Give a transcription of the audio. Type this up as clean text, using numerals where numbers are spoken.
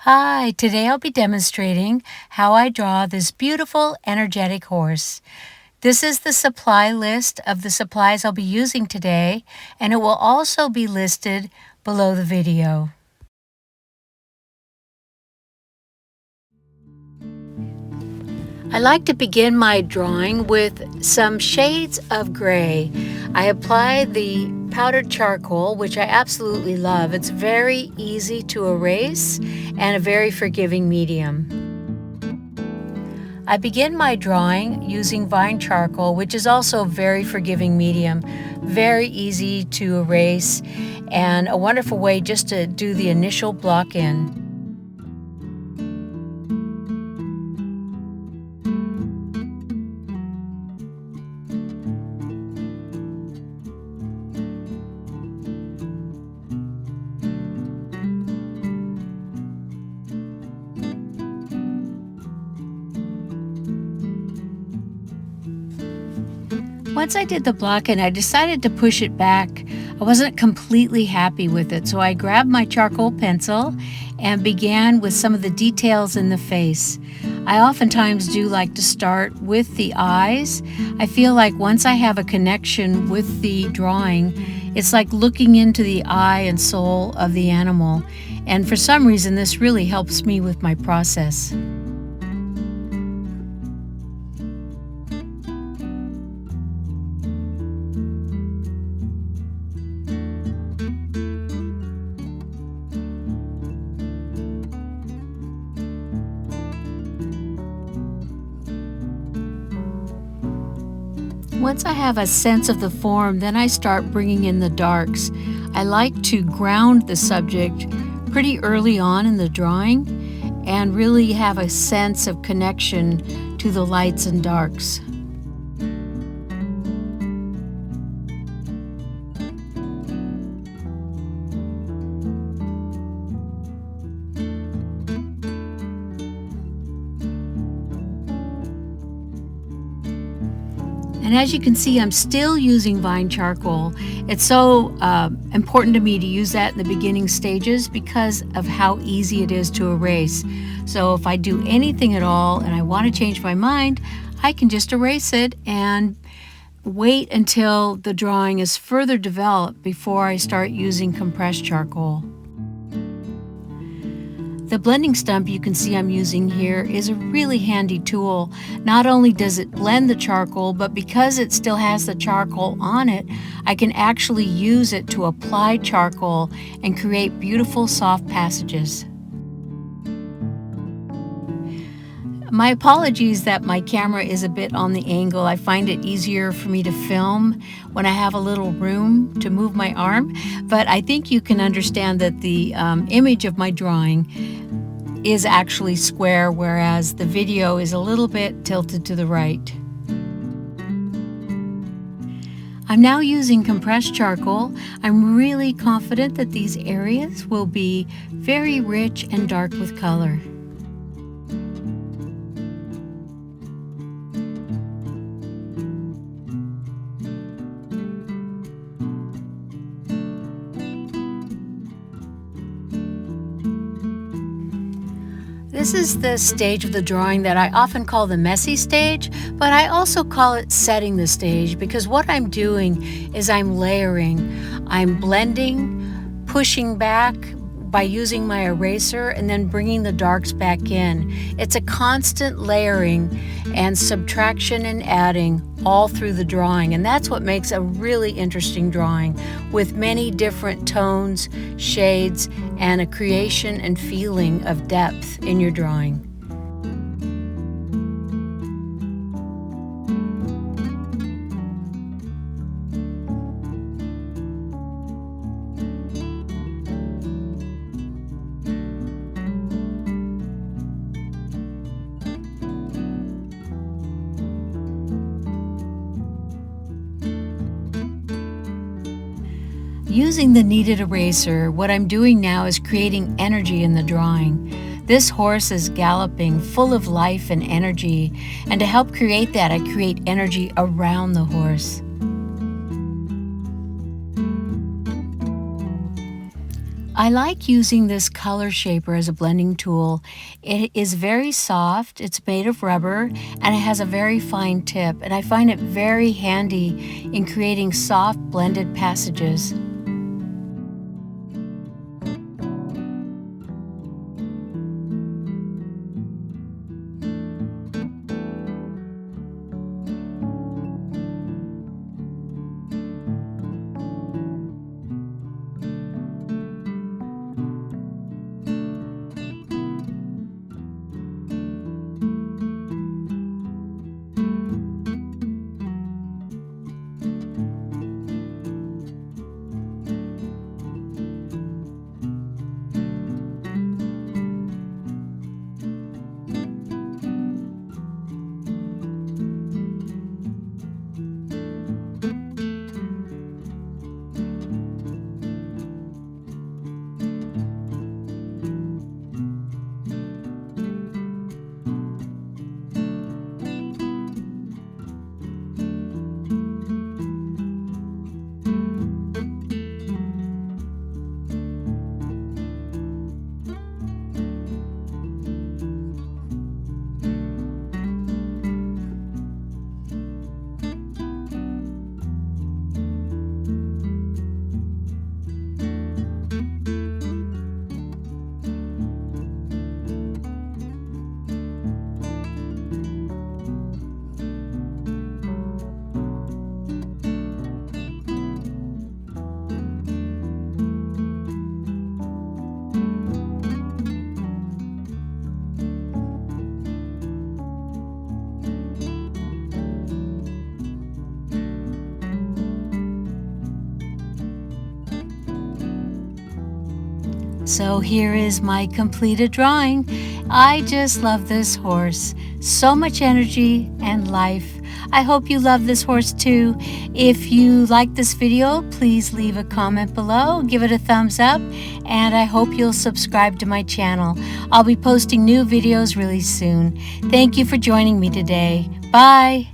Hi, today I'll be demonstrating how I draw this beautiful, energetic horse. This is the supply list of the supplies I'll be using today, and it will also be listed below the video. I like to begin my drawing with some shades of gray. I apply the powdered charcoal, which I absolutely love. It's very easy to erase and a very forgiving medium. I begin my drawing using vine charcoal, which is also a very forgiving medium, very easy to erase, and a wonderful way just to do the initial block in. Once I did the block and I decided to push it back, I wasn't completely happy with it, so I grabbed my charcoal pencil and began with some of the details in the face. I oftentimes do like to start with the eyes. I feel like once I have a connection with the drawing, it's like looking into the eye and soul of the animal, and for some reason this really helps me with my process. Once I have a sense of the form, then I start bringing in the darks. I like to ground the subject pretty early on in the drawing and really have a sense of connection to the lights and darks. And as you can see, I'm still using vine charcoal. It's so important to me to use that in the beginning stages because of how easy it is to erase. So if I do anything at all and I want to change my mind, I can just erase it and wait until the drawing is further developed before I start using compressed charcoal. The blending stump you can see I'm using here is a really handy tool. Not only does it blend the charcoal, but because it still has the charcoal on it, I can actually use it to apply charcoal and create beautiful soft passages. My apologies that my camera is a bit on the angle. I find it easier for me to film when I have a little room to move my arm, but I think you can understand that the image of my drawing is actually square, whereas the video is a little bit tilted to the right. I'm now using compressed charcoal. I'm really confident that these areas will be very rich and dark with color. This is the stage of the drawing that I often call the messy stage, but I also call it setting the stage because what I'm doing is I'm layering. I'm blending, pushing back by using my eraser, and then bringing the darks back in. It's a constant layering and subtraction and adding all through the drawing, and that's what makes a really interesting drawing with many different tones, shades, and a creation and feeling of depth in your drawing. Using the kneaded eraser, what I'm doing now is creating energy in the drawing. This horse is galloping, full of life and energy, and to help create that, I create energy around the horse. I like using this color shaper as a blending tool. It is very soft, it's made of rubber, and it has a very fine tip, and I find it very handy in creating soft blended passages. So here is my completed drawing. I just love this horse. So much energy and life. I hope you love this horse too. If you like this video, please leave a comment below, give it a thumbs up, and I hope you'll subscribe to my channel. I'll be posting new videos really soon. Thank you for joining me today. Bye.